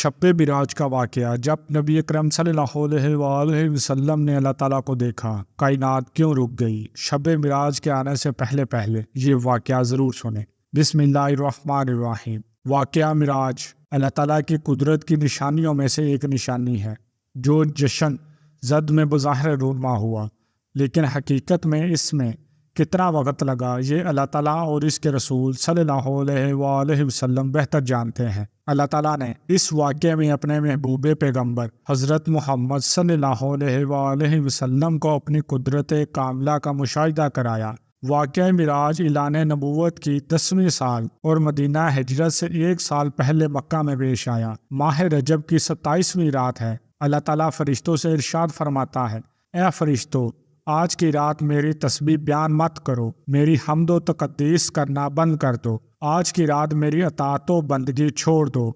شب معراج کا واقعہ۔ جب نبی اکرم صلی اللہ علیہ وآلہ وسلم نے اللہ تعالیٰ کو دیکھا، کائنات کیوں رک گئی؟ شب معراج کے آنے سے پہلے یہ واقعہ ضرور سنیں۔ بسم اللہ الرحمن الرحیم۔ واقعہ معراج اللہ تعالیٰ کی قدرت کی نشانیوں میں سے ایک نشانی ہے، جو جشن زد میں بظاہر رونما ہوا، لیکن حقیقت میں اس میں کتنا وقت لگا یہ اللہ تعالیٰ اور اس کے رسول صلی اللہ علیہ وآلہ وسلم بہتر جانتے ہیں۔ اللہ تعالیٰ نے اس واقعے میں اپنے محبوب پیغمبر حضرت محمد صلی اللہ علیہ وآلہ وسلم کو اپنی قدرت کاملہ کا مشاہدہ کرایا۔ واقعہ معراج اعلان نبوت کی 10ویں سال اور مدینہ ہجرت سے 1 سال پہلے مکہ میں پیش آیا۔ ماہ رجب کی 27ویں رات ہے۔ اللہ تعالیٰ فرشتوں سے ارشاد فرماتا ہے، اے فرشتوں، آج کی رات میری تسبیح بیان مت کرو، میری حمد و تقدیس کرنا بند کر دو۔ آج کی رات میری اطاعت و بندگی چھوڑ دو،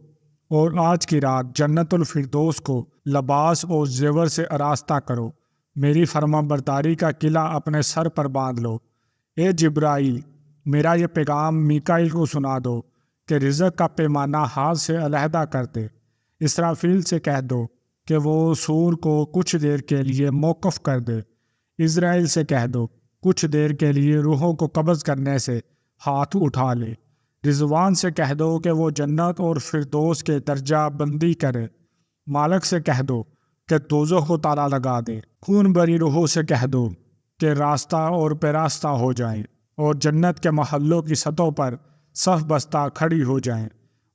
اور آج کی رات جنت الفردوس کو لباس اور زیور سے آراستہ کرو۔ میری فرما برداری کا قلعہ اپنے سر پر باندھ لو۔ اے جبرائیل، میرا یہ پیغام میکائیل کو سنا دو کہ رزق کا پیمانہ ہاتھ سے علیحدہ کر دے۔ اسرافیل سے کہہ دو کہ وہ سور کو کچھ دیر کے لیے موقف کر دے۔ اسرائیل سے کہہ دو کچھ دیر کے لیے روحوں کو قبض کرنے سے ہاتھ اٹھا لے۔ رضوان سے کہہ دو کہ وہ جنت اور فردوس کے درجہ بندی کرے۔ مالک سے کہہ دو کہ دوزخ کو تالا لگا دے۔ خون بری روحوں سے کہہ دو کہ راستہ اور پیراستہ ہو جائیں، اور جنت کے محلوں کی سطحوں پر صف بستہ کھڑی ہو جائیں،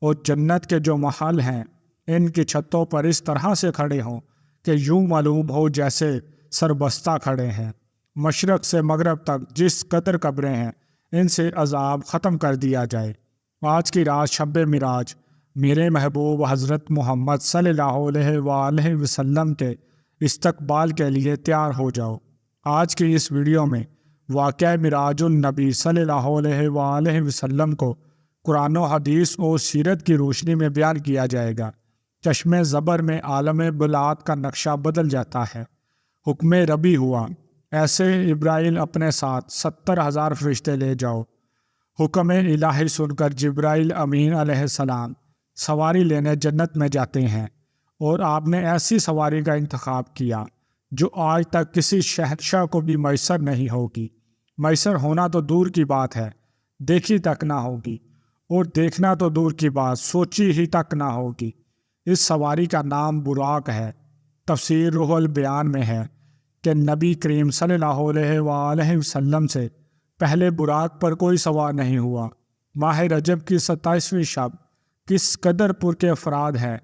اور جنت کے جو محل ہیں ان کی چھتوں پر اس طرح سے کھڑے ہوں کہ یوں معلوم ہو جیسے سربستہ کھڑے ہیں۔ مشرق سے مغرب تک جس قدر قبریں ہیں ان سے عذاب ختم کر دیا جائے۔ آج کی رات شب معراج میرے محبوب حضرت محمد صلی اللہ علیہ وآلہ وسلم کے استقبال کے لیے تیار ہو جاؤ۔ آج کی اس ویڈیو میں واقعہ معراج النبی صلی اللہ علیہ وآلہ وسلم کو قرآن و حدیث اور سیرت کی روشنی میں بیان کیا جائے گا۔ چشم زبر میں عالم بلاد کا نقشہ بدل جاتا ہے۔ حکم ربی ہوا، ایسے ابراہیل اپنے ساتھ 70,000 فرشتے لے جاؤ۔ حکم الہی سن کر جبرائیل امین علیہ السلام سواری لینے جنت میں جاتے ہیں، اور آپ نے ایسی سواری کا انتخاب کیا جو آج تک کسی شہنشاہ کو بھی میسر نہیں ہوگی۔ میسر ہونا تو دور کی بات ہے، دیکھی تک نہ ہوگی، اور دیکھنا تو دور کی بات سوچی ہی تک نہ ہوگی۔ اس سواری کا نام براق ہے۔ تفسیر روح البیان میں ہے کہ نبی کریم صلی اللہ علیہ وآلہ وسلم سے پہلے براق پر کوئی سوار نہیں ہوا۔ ماہ رجب کی 27ویں شب کس قدر پر کے افراد ہے،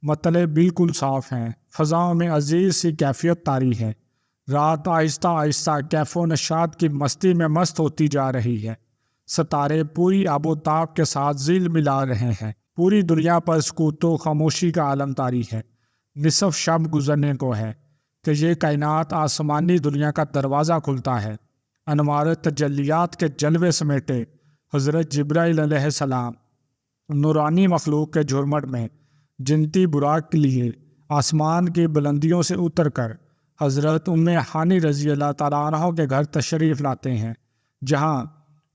مطلب بالکل صاف ہیں، فضاؤں میں عزیز سی کیفیت طاری ہے۔ رات آہستہ آہستہ کیف و نشاط کی مستی میں مست ہوتی جا رہی ہے۔ ستارے پوری آب و تاب کے ساتھ ذیل ملا رہے ہیں۔ پوری دنیا پر سکوت و خاموشی کا عالم طاری ہے۔ نصف شب گزرنے کو ہے کہ یہ کائنات آسمانی دنیا کا دروازہ کھلتا ہے۔ انوار تجلیات کے جلوے سمیٹے حضرت جبرائیل علیہ السلام نورانی مخلوق کے جھرمٹ میں جنتی براق کے لیے آسمان کی بلندیوں سے اتر کر حضرت ام ہانی رضی اللہ تعالیٰ عنہ کے گھر تشریف لاتے ہیں، جہاں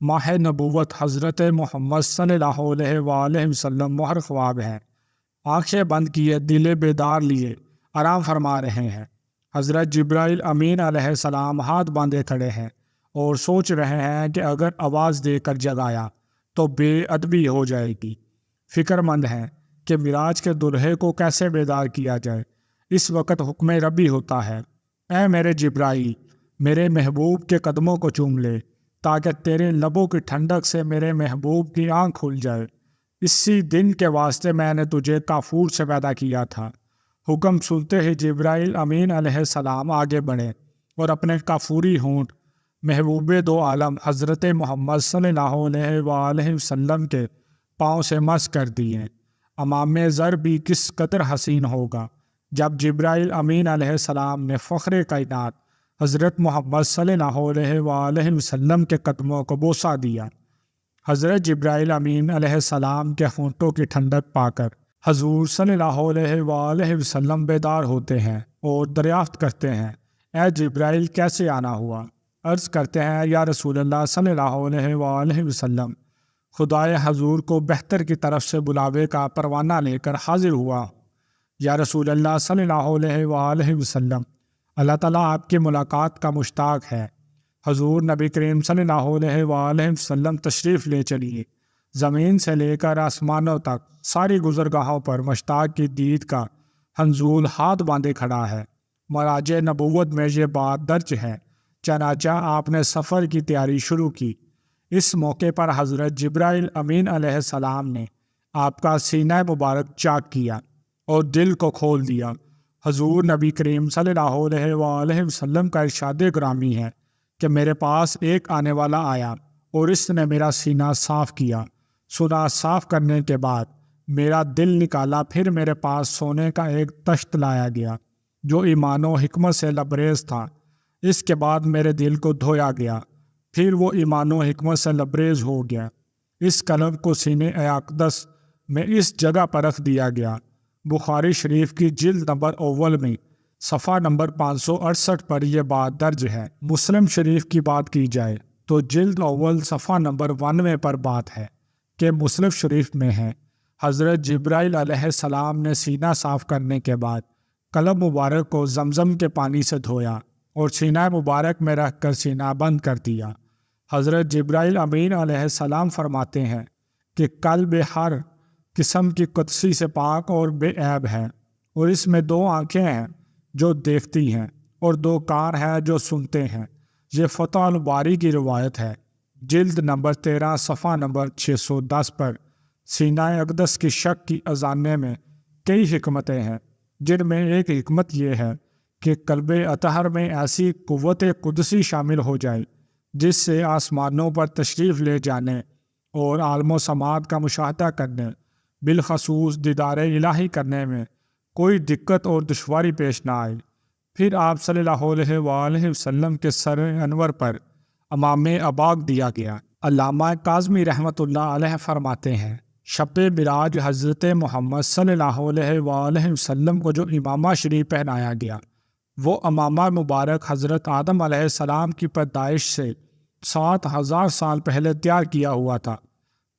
ماہ نبوت حضرت محمد صلی اللہ علیہ وآلہ وسلم مہر خواب ہیں۔ آنکھیں بند کیے دل بیدار لیے آرام فرما رہے ہیں۔ حضرت جبرائیل امین علیہ السلام ہاتھ باندھے کھڑے ہیں اور سوچ رہے ہیں کہ اگر آواز دے کر جگایا تو بے ادبی ہو جائے گی۔ فکر مند ہیں کہ معراج کے دلہے کو کیسے بیدار کیا جائے۔ اس وقت حکم ربی ہوتا ہے، اے میرے جبرائیل، میرے محبوب کے قدموں کو چوم لے، تاکہ تیرے لبوں کی ٹھنڈک سے میرے محبوب کی آنکھ کھل جائے۔ اسی دن کے واسطے میں نے تجھے کافور سے پیدا کیا تھا۔ حکم سنتے ہی جبرائیل امین علیہ السلام آگے بڑھے اور اپنے کافوری ہونٹ محبوب دو عالم حضرت محمد صلی اللہ علیہ وآلہ وسلم کے پاؤں سے مس کر دیے۔ امام زر بھی کس قدر حسین ہوگا جب جبرائیل امین علیہ السلام نے فخر کائنات حضرت محمد صلی اللہ علیہ وآلہ وسلم کے قدموں کو بوسہ دیا۔ حضرت جبرائیل امین علیہ السلام کے ہونٹوں کی ٹھنڈک پا کر حضور صلی اللہ علیہ وآلہ وسلم بیدار ہوتے ہیں اور دریافت کرتے ہیں، اے جبرائیل کیسے آنا ہوا؟ عرض کرتے ہیں، یا رسول اللہ صلی اللہ علیہ وآلہ وسلم، خدائے حضور کو بہتر کی طرف سے بلاوے کا پروانہ لے کر حاضر ہوا یا رسول اللہ صلی اللہ علیہ وآلہ وسلم، اللہ تعالیٰ آپ کی ملاقات کا مشتاق ہے۔ حضور نبی کریم صلی اللہ علیہ وآلہ وسلم تشریف لے چلیے۔ زمین سے لے کر آسمانوں تک ساری گزرگاہوں پر مشتاق کی دید کا حنظول ہاتھ باندھے کھڑا ہے۔ مراجع نبوت میں یہ بات درج ہے، چنانچہ آپ نے سفر کی تیاری شروع کی۔ اس موقع پر حضرت جبرائیل امین علیہ السلام نے آپ کا سینہ مبارک چاک کیا اور دل کو کھول دیا۔ حضور نبی کریم صلی اللہ علیہ وآلہ وسلم کا ارشاد گرامی ہے کہ میرے پاس ایک آنے والا آیا اور اس نے میرا سینہ صاف کیا۔ سنا صاف کرنے کے بعد میرا دل نکالا، پھر میرے پاس سونے کا ایک تشت لایا گیا جو ایمان و حکمت سے لبریز تھا۔ اس کے بعد میرے دل کو دھویا گیا، پھر وہ ایمان و حکمت سے لبریز ہو گیا۔ اس قلم کو سینہ اقدس میں اس جگہ پر رکھ دیا گیا۔ بخاری شریف کی جلد نمبر اول میں صفحہ نمبر 568 پر یہ بات درج ہے۔ مسلم شریف کی بات کی جائے تو جلد اول صفحہ نمبر 92 پر بات ہے کہ مسلم شریف میں ہے، حضرت جبرائیل علیہ السلام نے سینہ صاف کرنے کے بعد قلم مبارک کو زمزم کے پانی سے دھویا اور سینہ مبارک میں رکھ کر سینہ بند کر دیا۔ حضرت جبرائیل امین علیہ السلام فرماتے ہیں کہ قلب ہر قسم کی قدسی سے پاک اور بے عیب ہے، اور اس میں 2 آنکھیں ہیں جو دیکھتی ہیں اور 2 کان ہیں جو سنتے ہیں۔ یہ فتح الباری کی روایت ہے، جلد نمبر 13 صفحہ نمبر 610 پر۔ سینہ اقدس کی شک کی اذانے میں کئی حکمتیں ہیں، جن میں ایک حکمت یہ ہے کہ قلب اطہر میں ایسی قوت قدسی شامل ہو جائے جس سے آسمانوں پر تشریف لے جانے اور عالم و سماعت کا مشاہدہ کرنے، بالخصوص دیدار الہی کرنے میں کوئی دقت اور دشواری پیش نہ آئے۔ پھر آپ صلی اللہ علیہ وآلہ وسلم کے سر انور پر امام اباق دیا گیا۔ علامہ کاظمی رحمۃ اللہ علیہ فرماتے ہیں، شب معراج حضرت محمد صلی اللہ علیہ وآلہ وسلم کو جو امامہ شریف پہنایا گیا، وہ امامہ مبارک حضرت آدم علیہ السلام کی پیدائش سے 7000 سال پہلے تیار کیا ہوا تھا۔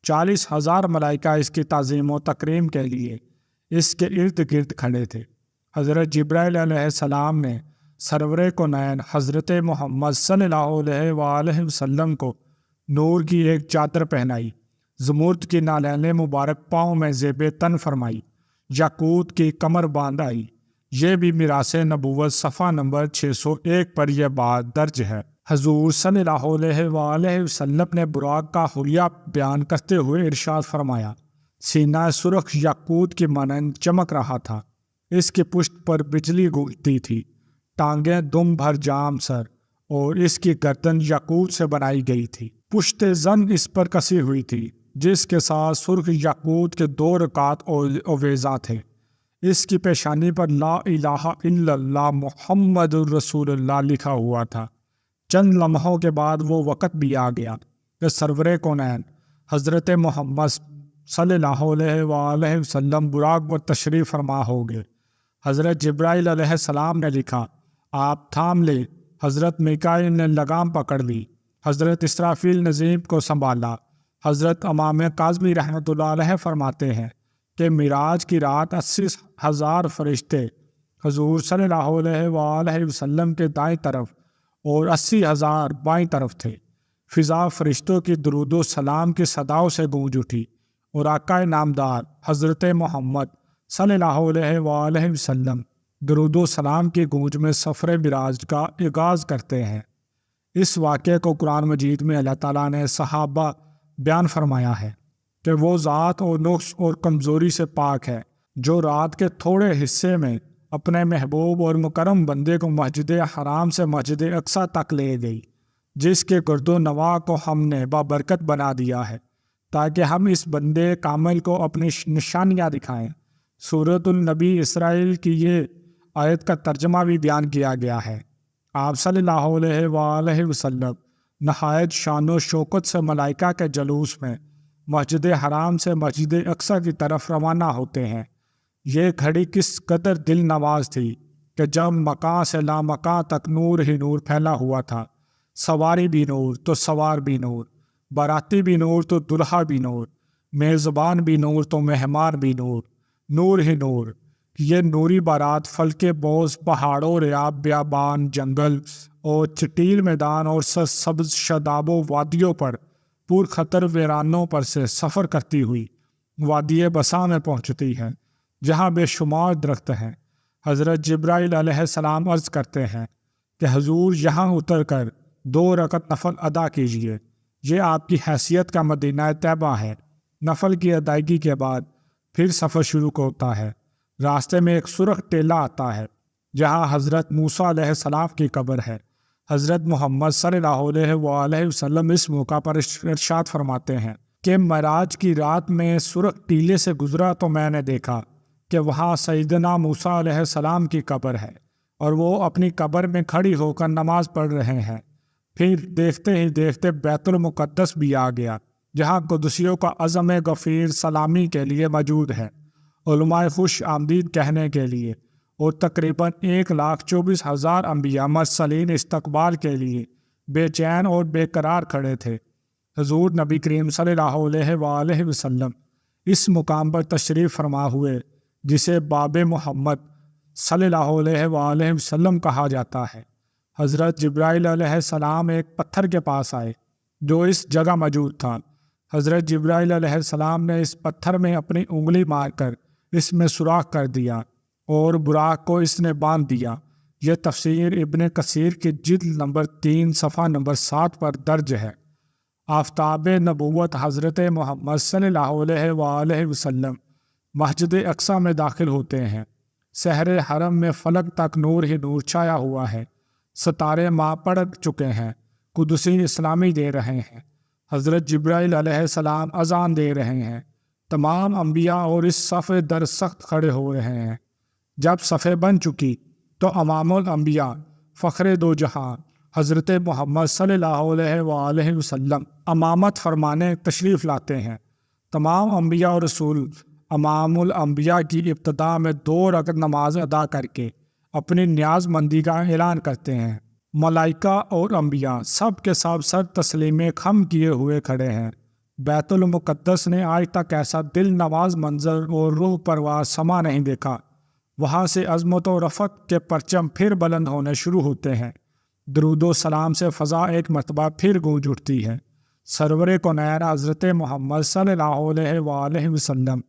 40,000 ملائکہ اس کی تعظیم و تکریم کے لیے اس کے ارد گرد کھڑے تھے۔ حضرت جبرائیل علیہ السلام نے سرور کونین حضرت محمد صلی اللہ علیہ وآلہ وسلم کو نور کی ایک چادر پہنائی، زمرد کی نالین مبارک پاؤں میں زیب تن فرمائی، یاقوت کی کمر باندھائی۔ یہ بھی میراث نبوت صفحہ نمبر 601 پر یہ بات درج ہے۔ حضور صلی اللہ علیہ وآلہ وسلم نے براق کا حلیہ بیان کرتے ہوئے ارشاد فرمایا، سینہ سرخ یاقوت کی مانند چمک رہا تھا، اس کی پشت پر بجلی گونجتی تھی، ٹانگیں دم بھر جام سر، اور اس کی گردن یاقوت سے بنائی گئی تھی۔ پشت زن اس پر کسی ہوئی تھی، جس کے ساتھ سرخ یاقوت کے 2 رکعت اویزاں تھے۔ اس کی پیشانی پر لا الہ الا اللہ محمد الرسول اللہ لکھا ہوا تھا۔ چند لمحوں کے بعد وہ وقت بھی آ گیا کہ سرور کونین حضرت محمد صلی اللہ علیہ وآلہ وسلم براق پر تشریف فرما ہو گئے۔ حضرت جبرائیل علیہ السلام نے لکھا، آپ تھام لے۔ حضرت میکائیل نے لگام پکڑ لی، حضرت اسرافیل نظیم کو سنبھالا۔ حضرت امام کاظمی رحمۃ اللہ علیہ فرماتے ہیں کہ معراج کی رات 80,000 فرشتے حضور صلی اللہ علیہ وآلہ وسلم کے دائیں طرف اور 80,000 بائیں طرف تھے۔ فضا فرشتوں کی درود و سلام کی صداؤں سے گونج اٹھی اور آقا نامدار حضرت محمد صلی اللہ علیہ وآلہ وسلم درود و سلام کی گونج میں سفر معراج کا آغاز کرتے ہیں۔ اس واقعے کو قرآن مجید میں اللہ تعالیٰ نے صحابہ بیان فرمایا ہے کہ وہ ذات اور نقص اور کمزوری سے پاک ہے جو رات کے تھوڑے حصے میں اپنے محبوب اور مکرم بندے کو مسجد حرام سے مسجد اقصیٰ تک لے گئی، جس کے گرد و نواح کو ہم نے بابرکت بنا دیا ہے تاکہ ہم اس بندے کامل کو اپنی نشانیاں دکھائیں۔ سورۃ النبی اسرائیل کی یہ آیت کا ترجمہ بھی بیان کیا گیا ہے۔ آپ صلی اللہ علیہ وآلہ وسلم نہایت شان و شوکت سے ملائکہ کے جلوس میں مسجد حرام سے مسجد اقصیٰ کی طرف روانہ ہوتے ہیں۔ یہ گھڑی کس قدر دل نواز تھی کہ جب مکان سے لامکان تک نور ہی نور پھیلا ہوا تھا، سواری بھی نور تو سوار بھی نور، باراتی بھی نور تو دلہا بھی نور، میزبان بھی نور تو مہمان بھی نور، نور ہی نور۔ یہ نوری بارات فلک بوز پہاڑوں، ریاب بیابان، جنگل اور چٹیل میدان اور سبز شاداب و وادیوں پر پور خطر ویرانوں پر سے سفر کرتی ہوئی وادی بسا میں پہنچتی ہے، جہاں بے شمار درخت ہیں۔ حضرت جبرائیل علیہ السلام عرض کرتے ہیں کہ حضور یہاں اتر کر 2 رکعت نفل ادا کیجیے، یہ آپ کی حیثیت کا مدینہ طیبہ ہے۔ نفل کی ادائیگی کے بعد پھر سفر شروع ہوتا ہے۔ راستے میں ایک سرخ ٹیلہ آتا ہے جہاں حضرت موسیٰ علیہ السلام کی قبر ہے۔ حضرت محمد صلی اللہ علیہ وآلہ وسلم اس موقع پر ارشاد فرماتے ہیں کہ معراج کی رات میں سرخ ٹیلے سے گزرا تو میں نے دیکھا کہ وہاں سیدنا موسیٰ علیہ السلام کی قبر ہے اور وہ اپنی قبر میں کھڑی ہو کر نماز پڑھ رہے ہیں۔ پھر دیکھتے ہی دیکھتے بیت المقدس بھی آ گیا، جہاں قدسیوں کا عزم غفیر سلامی کے لیے موجود ہے، علماء خوش آمدید کہنے کے لیے، اور تقریباً 1,24,000 انبیاء مرسلین استقبال کے لیے بے چین اور بے قرار کھڑے تھے۔ حضور نبی کریم صلی اللہ علیہ وآلہ وسلم اس مقام پر تشریف فرما ہوئے، جسے باب محمد صلی اللہ علیہ وآلہ وسلم کہا جاتا ہے۔ حضرت جبرائیل علیہ السلام ایک پتھر کے پاس آئے جو اس جگہ موجود تھا۔ حضرت جبرائیل علیہ السلام نے اس پتھر میں اپنی انگلی مار کر اس میں سوراخ کر دیا اور براق کو اس نے باندھ دیا۔ یہ تفسیر ابن کثیر کی جلد نمبر 3 صفحہ نمبر 7 پر درج ہے۔ آفتاب نبوت حضرت محمد صلی اللہ علیہ وآلہ وسلم مسجد اقصی میں داخل ہوتے ہیں۔ سحر حرم میں فلک تک نور ہی نور چھایا ہوا ہے، ستارے ماں پڑ چکے ہیں، قدسی اسلامی دے رہے ہیں، حضرت جبرائیل علیہ السلام اذان دے رہے ہیں، تمام انبیاء اور اس صفے در سخت کھڑے ہو رہے ہیں۔ جب صفے بن چکی تو امام الانبیاء فخر دو جہاں حضرت محمد صلی اللہ علیہ وآلہ وسلم امامت فرمانے تشریف لاتے ہیں۔ تمام انبیاء اور رسول امام الانبیاء کی ابتدا میں 2 رکعت نماز ادا کر کے اپنی نیاز مندی کا اعلان کرتے ہیں۔ ملائکہ اور انبیاء سب کے سب سر تسلیم خم کیے ہوئے کھڑے ہیں۔ بیت المقدس نے آج تک ایسا دل نواز منظر اور روح پرواز سما نہیں دیکھا۔ وہاں سے عظمت و رفعت کے پرچم پھر بلند ہونے شروع ہوتے ہیں۔ درود و سلام سے فضا ایک مرتبہ پھر گونج اٹھتی ہے۔ سرور کونین حضرت محمد صلی اللہ علیہ وآلہ وسلم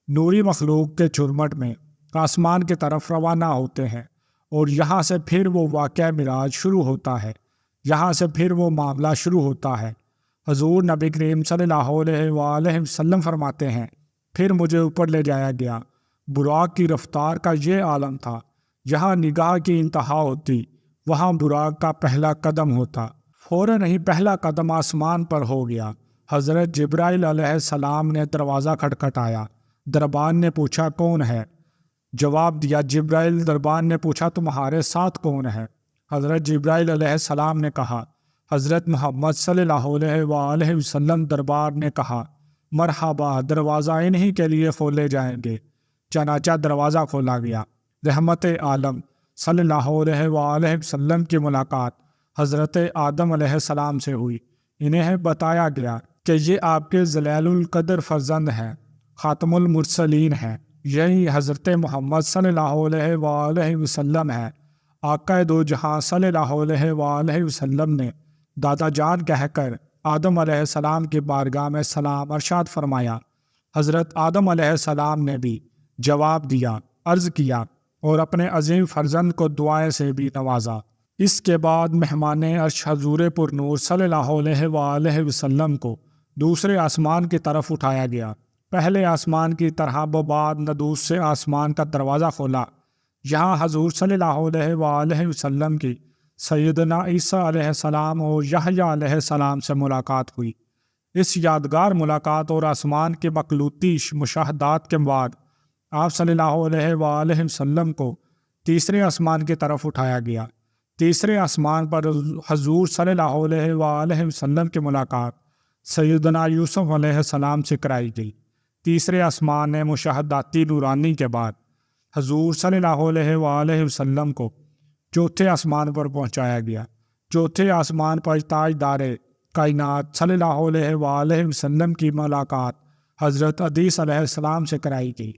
نوری مخلوق کے جھرمٹ میں آسمان کی طرف روانہ ہوتے ہیں، اور یہاں سے پھر وہ واقعہ معراج شروع ہوتا ہے۔ یہاں سے پھر وہ معاملہ شروع ہوتا ہے۔ حضور نبی کریم صلی اللہ علیہ وآلہ وسلم فرماتے ہیں، پھر مجھے اوپر لے جایا گیا۔ براق کی رفتار کا یہ عالم تھا، جہاں نگاہ کی انتہا ہوتی وہاں براق کا پہلا قدم ہوتا۔ فوراً ہی پہلا قدم آسمان پر ہو گیا۔ حضرت جبرائیل علیہ السلام نے دروازہ کھٹکھٹایا۔ دربان نے پوچھا کون ہے؟ جواب دیا جبرائیل۔ دربان نے پوچھا تمہارے ساتھ کون ہے؟ حضرت جبرائیل علیہ السلام نے کہا حضرت محمد صلی اللہ علیہ وآلہ وسلم۔ دربار نے کہا مرحبا، دروازہ انہی کے لیے کھولے جائیں گے۔ چنانچہ دروازہ کھولا گیا۔ رحمت عالم صلی اللہ علیہ وآلہ وسلم کی ملاقات حضرت آدم علیہ السلام سے ہوئی۔ انہیں بتایا گیا کہ یہ آپ کے ذلیل القدر فرزند ہیں، خاتم المرسلین ہیں، یہی حضرت محمد صلی اللہ علیہ وآلہ وسلم ہے۔ آقا دو جہاں صلی اللہ علیہ وآلہ وسلم نے دادا جان کہہ کر آدم علیہ السلام کی بارگاہ میں سلام ارشاد فرمایا۔ حضرت آدم علیہ السلام نے بھی جواب دیا، عرض کیا اور اپنے عظیم فرزند کو دعائیں سے بھی نوازا۔ اس کے بعد مہمان عرش حضور پر نور صلی اللہ علیہ وآلہ وسلم کو دوسرے آسمان کی طرف اٹھایا گیا۔ پہلے آسمان کی طرح بعد نہ دوسرے آسمان کا دروازہ کھولا۔ یہاں حضور صلی اللہ علیہ وآلہ وسلم کی سیدنا عیسیٰ علیہ السلام اور یحییٰ علیہ السلام سے ملاقات ہوئی۔ اس یادگار ملاقات اور آسمان کے مخلوطی مشاہدات کے بعد آپ صلی اللہ علیہ وآلہ وسلم کو تیسرے آسمان کی طرف اٹھایا گیا۔ تیسرے آسمان پر حضور صلی اللہ علیہ وآلہ وسلم کی ملاقات سیدنا یوسف علیہ السلام سے کرائی گئی۔ تیسرے آسمان مشاہداتی نورانی کے بعد حضور صلی اللہ علیہ وآلہ وسلم کو چوتھے آسمان پر پہنچایا گیا۔ چوتھے آسمان پر تاجدار کائنات صلی اللہ علیہ وآلہ وسلم کی ملاقات حضرت عیسیٰ علیہ السلام سے کرائی گئی۔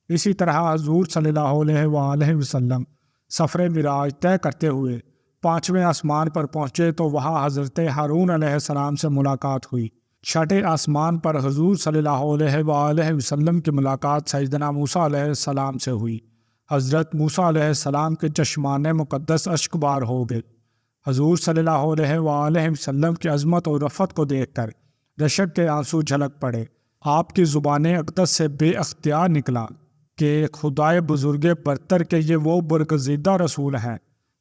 اسی طرح حضور صلی اللہ علیہ وآلہ وسلم سفر معراج طے کرتے ہوئے 5ویں آسمان پر پہنچے تو وہاں حضرت ہارون علیہ السلام سے ملاقات ہوئی۔ 6 آسمان پر حضور صلی اللہ علیہ وآلہ وسلم کی ملاقات سیدنا موسیٰ علیہ السلام سے ہوئی۔ حضرت موسیٰ علیہ السلام کے چشمان مقدس اشک بار ہو گئے۔ حضور صلی اللہ علیہ وآلہ وسلم کی عظمت اور رفعت کو دیکھ کر رشک کے آنسو جھلک پڑے۔ آپ کی زبان اقدس سے بے اختیار نکلا کہ خدائے بزرگ برتر کے یہ وہ برگزیدہ رسول ہیں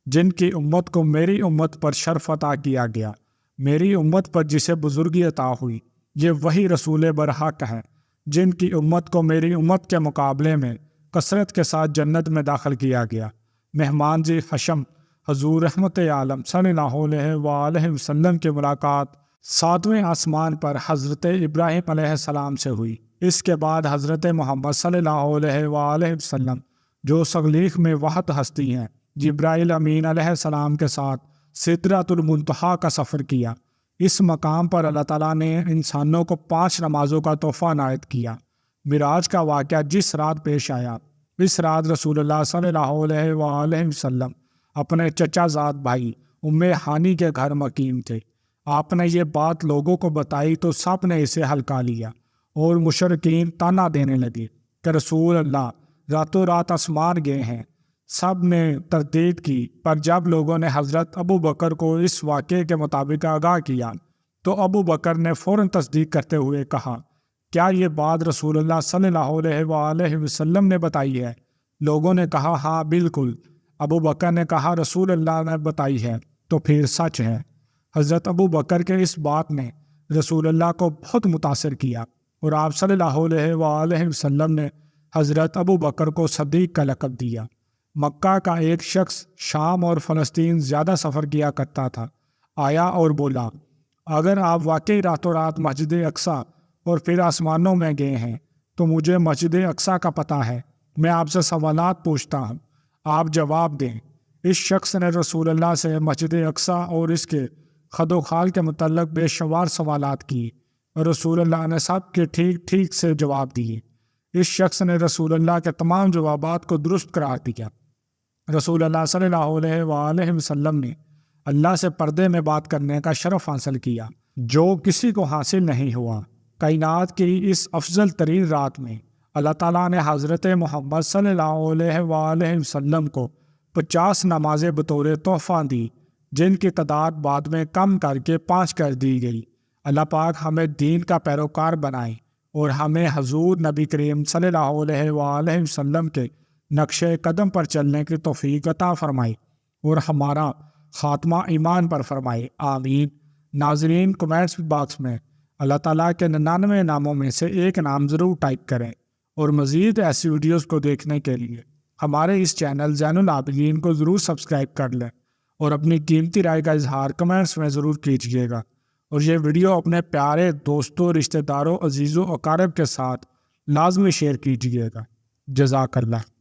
جن کی امت کو میری امت پر شرف عطا کیا گیا۔ میری امت پر جسے بزرگی عطا ہوئی، یہ وہی رسول برحق ہیں جن کی امت کو میری امت کے مقابلے میں کثرت کے ساتھ جنت میں داخل کیا گیا۔ مہمان جی حشم حضور رحمت عالم صلی اللہ علیہ وآلہ وسلم کی ملاقات 7ویں آسمان پر حضرت ابراہیم علیہ السلام سے ہوئی۔ اس کے بعد حضرت محمد صلی اللہ علیہ وآلہ وسلم جو صلیخ میں وحد ہستی ہیں، جبرائیل امین علیہ السلام کے ساتھ سدرۃ المنتہا کا سفر کیا۔ اس مقام پر اللہ تعالیٰ نے انسانوں کو 5 نمازوں کا تحفہ عنایت کیا۔ معراج کا واقعہ جس رات پیش آیا، اس رات رسول اللہ صلی اللہ علیہ وآلہ وسلم اپنے چچا زاد بھائی ام ہانی کے گھر مقیم تھے۔ آپ نے یہ بات لوگوں کو بتائی تو سب نے اسے ہلکا لیا اور مشرکین طعنہ دینے لگے کہ رسول اللہ راتوں رات آسمان گئے ہیں۔ سب نے تردید کی، پر جب لوگوں نے حضرت ابو بکر کو اس واقعے کے مطابق آگاہ کیا تو ابو بکر نے فوراً تصدیق کرتے ہوئے کہا، کیا یہ بات رسول اللہ صلی اللہ علیہ وآلہ وسلم نے بتائی ہے؟ لوگوں نے کہا ہاں بالکل۔ ابو بکر نے کہا رسول اللہ نے بتائی ہے تو پھر سچ ہے۔ حضرت ابو بکر کے اس بات نے رسول اللہ کو بہت متاثر کیا اور آپ صلی اللہ علیہ وآلہ وسلم نے حضرت ابو بکر کو صدیق کا لقب دیا۔ مکہ کا ایک شخص شام اور فلسطین زیادہ سفر کیا کرتا تھا، آیا اور بولا، اگر آپ واقعی راتوں رات مسجد اقصیٰ اور پھر آسمانوں میں گئے ہیں تو مجھے مسجد اقصیٰ کا پتہ ہے، میں آپ سے سوالات پوچھتا ہوں، آپ جواب دیں۔ اس شخص نے رسول اللہ سے مسجد اقصیٰ اور اس کے خد و خال کے متعلق بے شمار سوالات کیے اور رسول اللہ نے سب کے ٹھیک ٹھیک سے جواب دیے۔ اس شخص نے رسول اللہ کے تمام جوابات کو درست قرار دیا۔ رسول اللہ صلی اللہ علیہ وآلہ وسلم نے اللہ سے پردے میں بات کرنے کا شرف حاصل کیا جو کسی کو حاصل نہیں ہوا۔ کائنات کی اس افضل ترین رات میں اللہ تعالیٰ نے حضرت محمد صلی اللہ علیہ وآلہ وسلم کو 50 نمازیں بطور تحفہ دی، جن کی تعداد بعد میں کم کر کے 5 کر دی گئی۔ اللہ پاک ہمیں دین کا پیروکار بنائے اور ہمیں حضور نبی کریم صلی اللہ علیہ وآلہ وسلم کے نقش قدم پر چلنے کی توفیق عطا فرمائے اور ہمارا خاتمہ ایمان پر فرمائے، آمین۔ ناظرین، کمنٹس باکس میں اللہ تعالیٰ کے 99 ناموں میں سے ایک نام ضرور ٹائپ کریں اور مزید ایسی ویڈیوز کو دیکھنے کے لیے ہمارے اس چینل زین العابدین کو ضرور سبسکرائب کر لیں اور اپنی قیمتی رائے کا اظہار کمنٹس میں ضرور کیجیے گا، اور یہ ویڈیو اپنے پیارے دوستوں، رشتہ داروں، عزیزوں، اقارب کے ساتھ لازمی شیئر کیجیے گا۔ جزاک اللہ۔